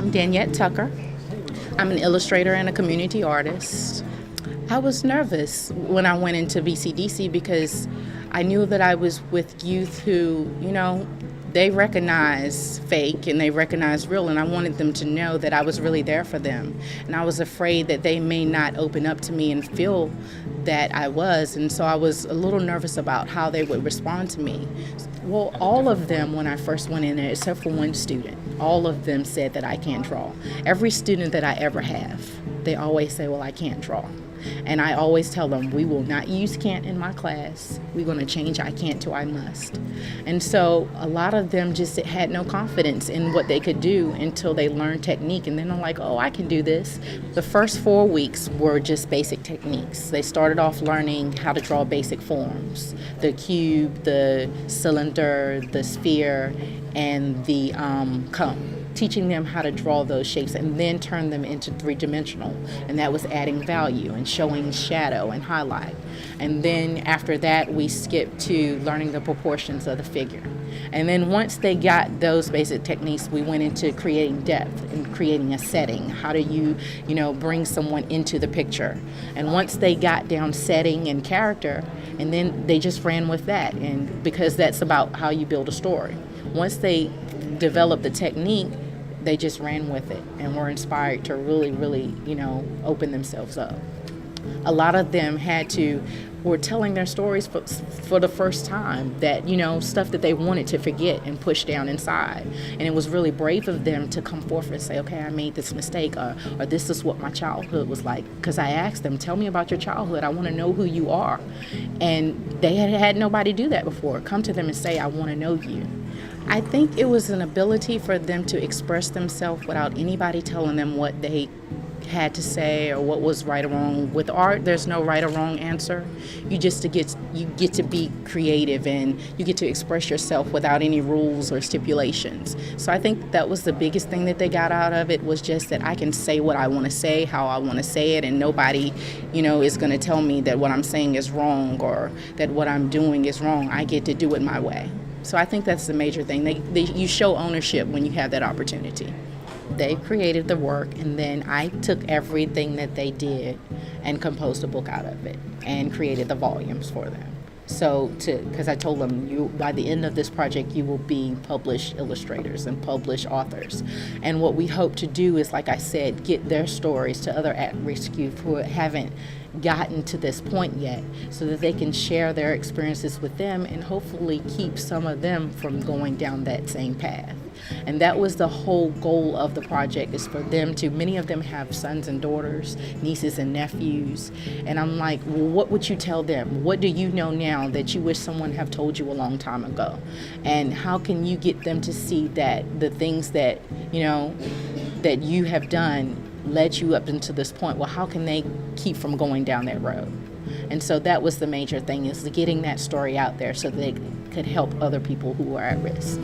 I'm Daniette Tucker. I'm an illustrator and a community artist. I was nervous when I went into BCDC because I knew that I was with youth who, they recognize fake and they recognize real, and I wanted them to know that I was really there for them. And I was afraid that they may not open up to me and feel that I was, and so I was a little nervous about how they would respond to me. Well, all of them, when I first went in there, except for one student, all of them said that I can't draw. Every student that I ever have, they always say, well, I can't draw. And I always tell them, we will not use can't in my class. We're going to change I can't to I must. And so a lot of them just had no confidence in what they could do until they learned technique. And then they're like, oh, I can do this. The first 4 weeks were just basic techniques. They started off learning how to draw basic forms: the cube, the cylinder, the sphere, and the cone. Teaching them how to draw those shapes and then turn them into three-dimensional. And that was adding value and showing shadow and highlight. And then after that, we skipped to learning the proportions of the figure. And then once they got those basic techniques, we went into creating depth and creating a setting. How do you, bring someone into the picture? And once they got down setting and character, and then they just ran with that. And because that's about how you build a story. Once they developed the technique, they just ran with it and were inspired to really, really, open themselves up. A lot of them were telling their stories for the first time, that, stuff that they wanted to forget and push down inside. And it was really brave of them to come forth and say, okay, I made this mistake, or this is what my childhood was like. Because I asked them, tell me about your childhood. I want to know who you are. And they had nobody do that before. Come to them and say, I want to know you. I think it was an ability for them to express themselves without anybody telling them what they had to say or what was right or wrong. With art, there's no right or wrong answer. You get to be creative, and you get to express yourself without any rules or stipulations. So I think that was the biggest thing that they got out of it, was just that I can say what I want to say, how I want to say it, and nobody, is going to tell me that what I'm saying is wrong or that what I'm doing is wrong. I get to do it my way. So I think that's the major thing. You show ownership when you have that opportunity. They created the work, and then I took everything that they did and composed a book out of it and created the volumes for them. So, because I told them, by the end of this project, you will be published illustrators and published authors. And what we hope to do is, like I said, get their stories to other at-risk youth who haven't gotten to this point yet, so that they can share their experiences with them and hopefully keep some of them from going down that same path. And that was the whole goal of the project, is for them to, many of them have sons and daughters, nieces and nephews. And I'm like, well, what would you tell them? What do you know now that you wish someone have told you a long time ago? And how can you get them to see that the things that, that you have done led you up into this point? Well, how can they keep from going down that road? And so that was the major thing, is getting that story out there so they could help other people who are at risk.